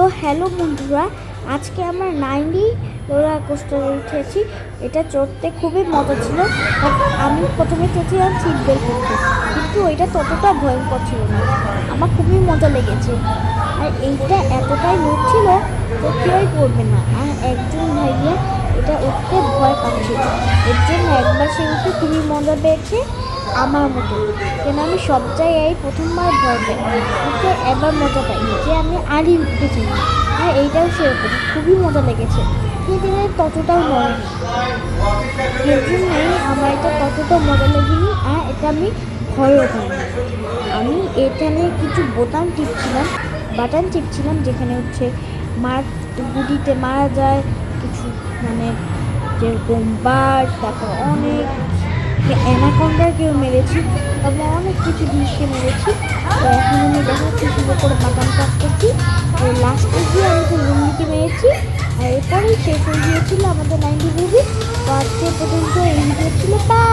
তো হ্যালো বন্ধুরা, আজকে আমরা 90 রোলার কোস্টারে উঠেছি। এটা চড়তে খুবই মজা ছিল। আমি প্রথমে চেয়েছিলাম সিট বেল্ট করতে, কিন্তু ওইটা ততটা ভয়ঙ্কর ছিল না। আমার খুবই মজা লেগেছে। আর এইটা এতটাই লোক ছিল তো কেউই পড়বে না। আর একজন ভাইয়া এটা উঠতে ভয় পাচ্ছিল, এর জন্য একবার সে উঠে খুবই মজা পেয়েছে আমার মতো। কেন আমি সব জায়গায় প্রথমবার ভয় পাই, কিন্তু এবার মজা পাই যে আমি আরই উঠেছি। আর এইটাও সেরকম খুবই মজা লেগেছে, কিন্তু ততটাও নড়েনি। এর জন্যই আমার এটা ততটা মজা লাগেনি, আর এটা আমি ভয়ও পাইনি। আমি এখানে কিছু বাটন টিপছিলাম, যেখানে হচ্ছে গুলিতে মারা যায় কিছু, মানে যেরকম বার্ড, তারপর অনেক অ্যানাকন্ডাকেও মেরেছি, তারপর অনেক কিছু জিনিসকে মেরেছি। তো এখন আমি দেখাচ্ছি সুন্দর করে বাগান কাটতেছি। তো লাস্টে গিয়ে আমি তো রুমলিকে মেরেছি, আর এরপরেই শেষ হয়ে গিয়েছিল আমাদের 90 মুভি। তো আজকে পর্যন্ত এই ভিডিও ছিল। বাই।